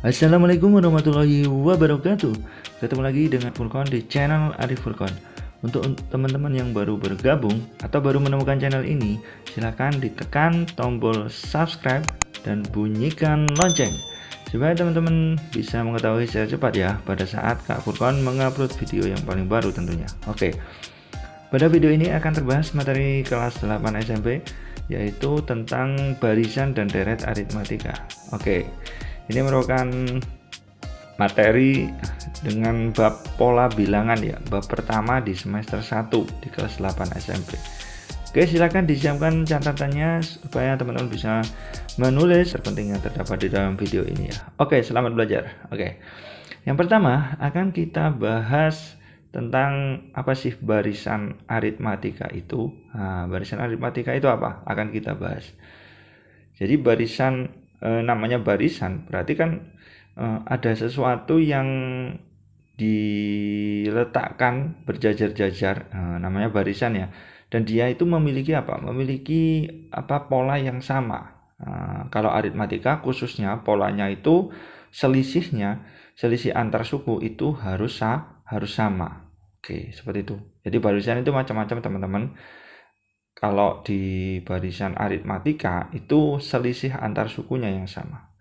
Assalamualaikum warahmatullahi wabarakatuh. Ketemu lagi dengan Furqon di channel Arif Furqon. Untuk teman-teman yang baru bergabung atau baru menemukan channel ini, silahkan ditekan tombol subscribe dan bunyikan lonceng supaya teman-teman bisa mengetahui secara cepat ya pada saat Kak Furqon mengupload video yang paling baru tentunya. Oke. Pada video ini akan terbahas materi kelas 8 SMP, yaitu tentang barisan dan deret aritmatika. Oke. Ini merupakan materi dengan bab pola bilangan ya, bab pertama di semester 1 di kelas 8 SMP. Oke, silakan disiapkan catatannya supaya teman-teman bisa menulis terpenting yang terdapat di dalam video ini ya. Oke, selamat belajar. Oke. Yang pertama akan kita bahas tentang apa sih barisan aritmatika itu. Nah, barisan aritmatika itu apa? Akan kita bahas. Jadi barisan namanya barisan berarti kan ada sesuatu yang diletakkan berjajar-jajar, namanya barisan ya, dan dia itu memiliki apa? Memiliki pola yang sama. Kalau aritmatika khususnya polanya itu selisih antar suku itu harus sama. Oke, seperti itu. Jadi barisan itu macam-macam teman-teman. Kalau di barisan aritmatika itu selisih antar sukunya yang sama.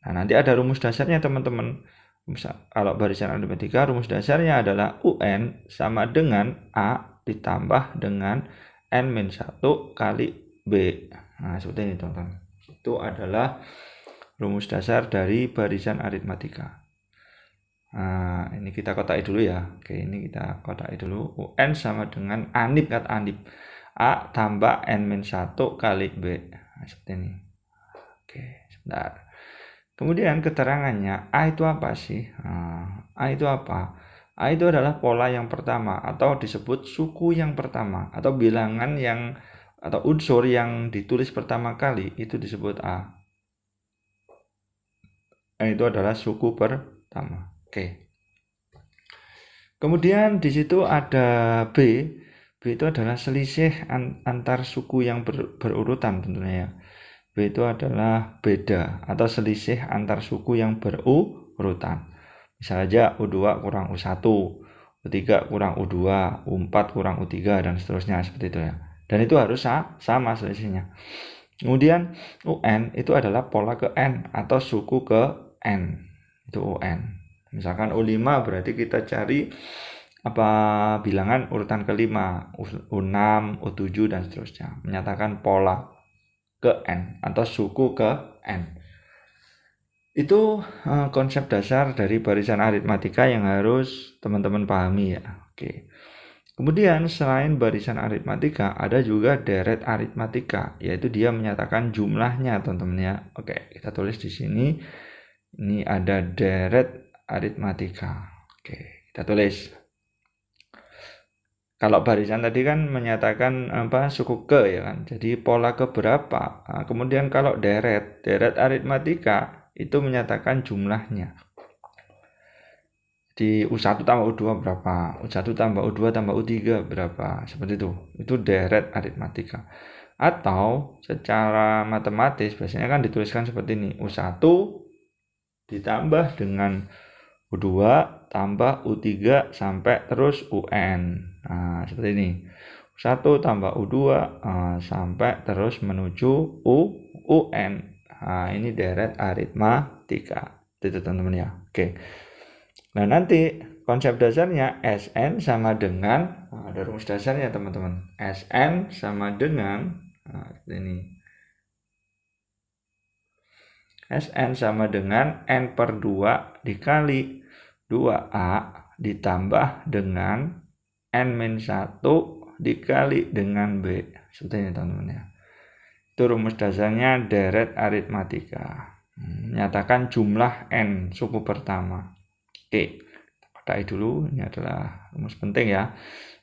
Nah, nanti ada rumus dasarnya teman-teman. Kalau barisan aritmatika rumus dasarnya adalah UN sama dengan A ditambah dengan N-1 kali B. Nah, seperti ini teman-teman. Itu adalah rumus dasar dari barisan aritmatika. Nah, ini kita kotai dulu ya. Oke, ini kita kotai dulu. UN sama dengan ANIP, kata ANIP. A tambah N-1 kali B. Nah, seperti ini. Oke, sebentar. Kemudian keterangannya, A itu apa sih? A itu apa? A itu adalah pola yang pertama atau disebut suku yang pertama atau bilangan yang atau unsur yang ditulis pertama kali itu disebut A. A itu adalah suku pertama. Oke. Kemudian di situ ada B. B itu adalah selisih antar suku yang berurutan tentunya ya. B itu adalah beda atau selisih antar suku yang berurutan. Misalnya U2 kurang U1, U3 kurang U2, U4 kurang U3 dan seterusnya seperti itu ya. Dan itu harus sama selisihnya. Kemudian UN itu adalah pola ke N atau suku ke N. Itu UN. Misalkan U5 berarti kita cari bilangan urutan kelima, U6, U7 dan seterusnya, menyatakan pola ke N atau suku ke N. Itu konsep dasar dari barisan aritmatika yang harus teman-teman pahami ya. Oke. Kemudian selain barisan aritmatika ada juga deret aritmatika, yaitu dia menyatakan jumlahnya teman-teman ya. Oke, kita tulis di sini. Ini ada deret aritmatika. Oke, kita tulis. Kalau barisan tadi kan menyatakan suku ke ya kan. Jadi pola ke berapa. Nah, kemudian kalau deret aritmatika itu menyatakan jumlahnya. Di U1 tambah U2 berapa? U1 tambah U2 tambah U3 berapa? Seperti itu. Itu deret aritmatika. Atau secara matematis biasanya kan dituliskan seperti ini. U1 ditambah dengan U2 tambah U3 sampai terus UN. Nah, seperti ini. U1 tambah U2 sampai terus menuju UN. Nah, ini deret aritmatika. Itu teman-teman ya. Oke. Nah, nanti konsep dasarnya SN sama dengan ada rumus dasarnya teman-teman. SN sama dengan seperti ini. SN sama dengan N per 2 dikali 2A ditambah dengan N-1 dikali dengan B. Seperti ini teman-teman ya. Itu rumus dasarnya deret aritmatika. Menyatakan jumlah N suku pertama. Oke, kita dulu. Ini adalah rumus penting ya.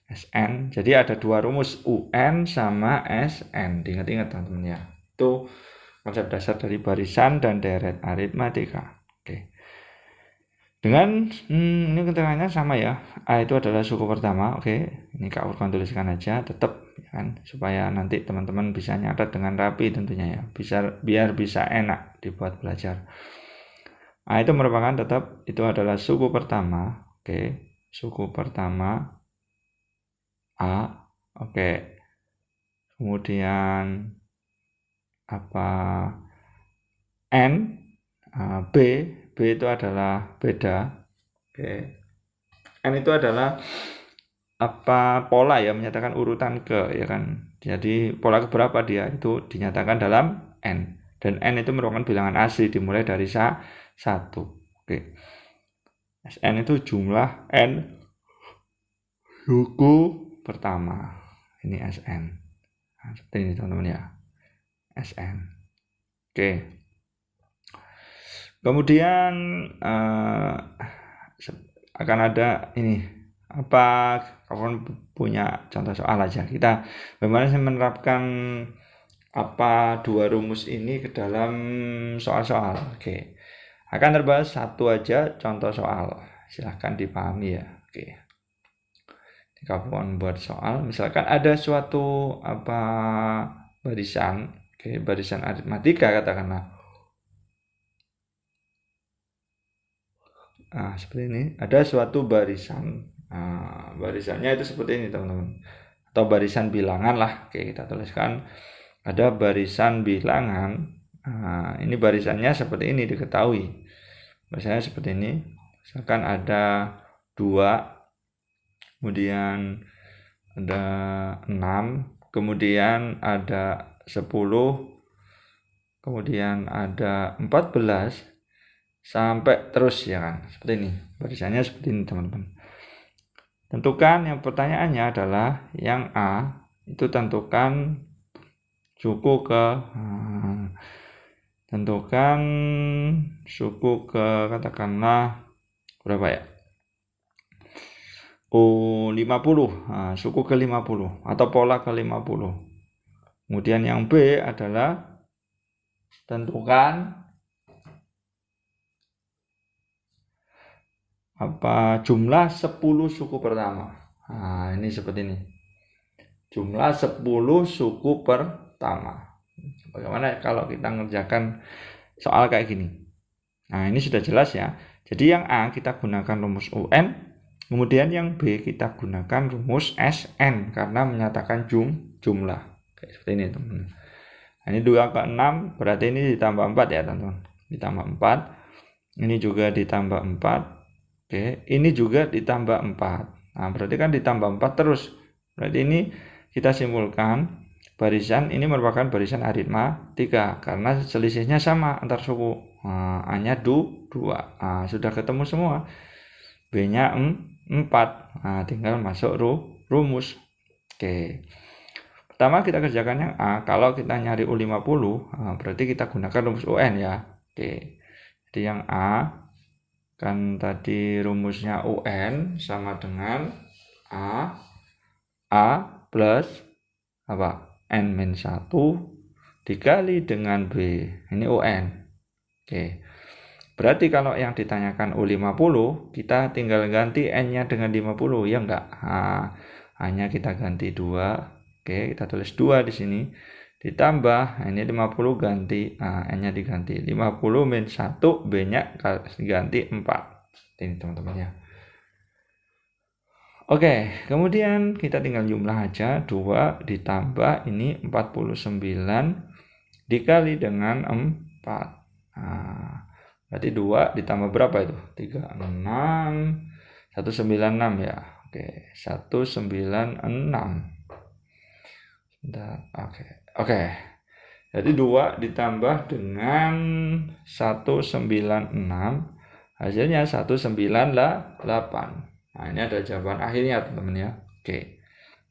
SN. Jadi ada dua rumus, UN sama SN. Diingat-ingat teman-teman ya. Itu konsep dasar dari barisan dan deret aritmatika. Oke. Dengan ini keterangannya sama ya. A itu adalah suku pertama. Oke. Ini Kak Furqon tuliskan aja tetap ya kan, supaya nanti teman-teman bisa nyatet dengan rapi tentunya ya. Biar bisa enak dibuat belajar. Nah, itu merupakan tetap itu adalah suku pertama. Oke, suku pertama A. Oke. Kemudian apa N, B. B itu adalah beda. Oke. N itu adalah apa pola ya, menyatakan urutan ke ya kan. Jadi pola keberapa dia itu dinyatakan dalam N. Dan N itu merupakan bilangan asli dimulai dari 1. Oke. Sn itu jumlah N suku pertama. Ini Sn. Nah, seperti ini teman-teman ya. Sn. Oke. Kemudian akan ada ini apa kawan punya contoh soal aja kita bagaimana saya menerapkan apa dua rumus ini ke dalam soal-soal. Oke, akan terbahas satu aja contoh soal, silahkan dipahami ya. Oke, kawan buat soal misalkan ada suatu apa barisan, oke, barisan aritmatika katakanlah. Nah, seperti ini ada suatu barisan. Nah, barisannya itu seperti ini teman-teman, atau barisan bilangan lah. Oke, kita tuliskan ada barisan bilangan. Nah, ini barisannya seperti ini diketahui. Barisannya seperti ini. Misalkan ada 2, kemudian ada 6, kemudian ada 10, kemudian ada 14, sampai terus ya kan, seperti ini barisannya, seperti ini teman-teman. Tentukan, yang pertanyaannya adalah yang A itu tentukan suku ke tentukan suku ke katakanlah berapa ya, 50, suku ke 50 atau pola ke 50. Kemudian yang B adalah tentukan apa jumlah 10 suku pertama. Nah, ini seperti ini. Jumlah 10 suku pertama. Bagaimana kalau kita ngerjakan soal kayak gini? Nah, ini sudah jelas ya. Jadi yang A kita gunakan rumus UN, kemudian yang B kita gunakan rumus SN karena menyatakan jumlah. Kayak seperti ini, teman-teman. Nah, ini 2 ke 6 berarti ini ditambah 4 ya, teman-teman. Ditambah 4. Ini juga ditambah 4. Oke, ini juga ditambah 4. Nah, berarti kan ditambah 4 terus. Berarti ini kita simpulkan barisan ini merupakan barisan aritmatika karena selisihnya sama antar suku. Nah, A-nya 2. Nah, sudah ketemu semua. B-nya 4. Nah, tinggal masuk rumus. Oke. Pertama kita kerjakan yang A. Kalau kita nyari U50, nah, berarti kita gunakan rumus UN ya. Oke. Jadi yang A kan tadi rumusnya UN sama dengan A plus apa N-1 dikali dengan B, ini UN. Oke, berarti kalau yang ditanyakan U50 kita tinggal ganti N-nya dengan 50 ya enggak. A-nya kita ganti 2. Oke, kita tulis 2 di sini ditambah ini 50 ganti N-nya diganti 50 min 1, B-nya diganti 4. Ini teman-teman ya. Oke, kemudian kita tinggal jumlah aja. 2 ditambah ini 49 dikali dengan 4. Nah, berarti 2 ditambah berapa itu? 36 196 ya. Oke, 196. Bentar. Oke. Jadi 2 ditambah dengan 196 hasilnya 198. Nah, ini ada jawaban akhirnya teman-teman ya. Oke.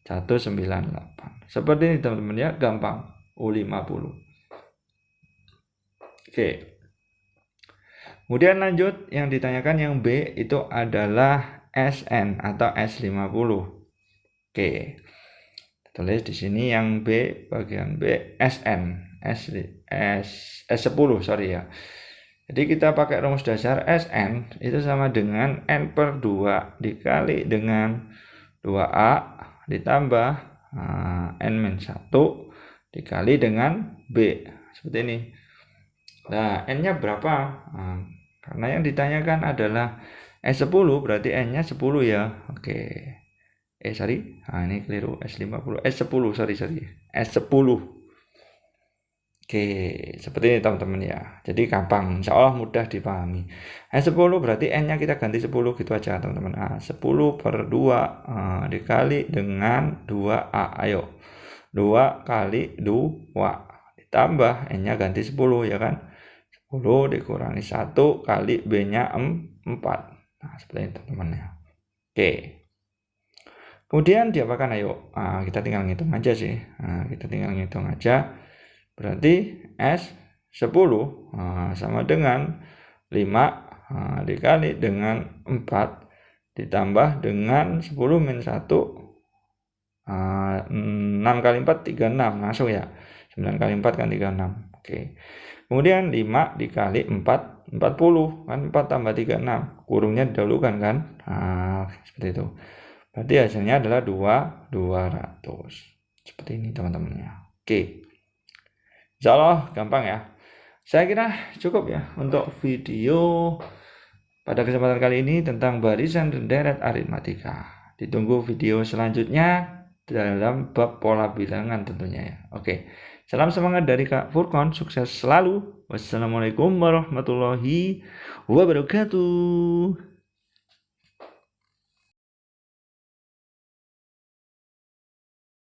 198. Seperti ini teman-teman ya, gampang. U50. Oke. Kemudian lanjut yang ditanyakan yang B itu adalah SN atau S50. Oke. Tulis di sini yang B bagian B SN S10 sorry ya. Jadi kita pakai rumus dasar SN itu sama dengan N per 2 dikali dengan 2A ditambah N-1 dikali dengan B, seperti ini. Nah, N-nya berapa? Karena yang ditanyakan adalah S10, berarti N-nya 10 ya. Oke. Sorry. Nah, ini keliru. S50. S10, sorry. S10. Oke, seperti ini teman-teman ya. Jadi gampang, insya Allah mudah dipahami. S10 berarti N-nya kita ganti 10 gitu aja teman-teman. 10 per 2 dikali dengan 2A. Ayo. 2 kali 2. Ditambah N-nya ganti 10 ya kan. 10 dikurangi 1 kali B-nya 4. Nah, seperti ini teman-teman ya. Oke. Kemudian diapakan ayo? Kita tinggal ngitung aja sih. Kita tinggal ngitung aja. Berarti S10 sama dengan 5 dikali dengan 4 ditambah dengan 10 min 1 6 kali 4 36 langsung ya. 9 kali 4 kan 36. Oke. Kemudian 5 dikali 4 40 kan 4 tambah 36 kurungnya didahulukan kan. Seperti itu. Berarti hasilnya adalah 200. Seperti ini teman-teman ya. Oke. Insya Allah gampang ya. Saya kira cukup ya untuk video pada kesempatan kali ini tentang barisan dan deret aritmatika. Ditunggu video selanjutnya dalam bab pola bilangan tentunya ya. Oke. Salam semangat dari Kak Furkon. Sukses selalu. Wassalamualaikum warahmatullahi wabarakatuh.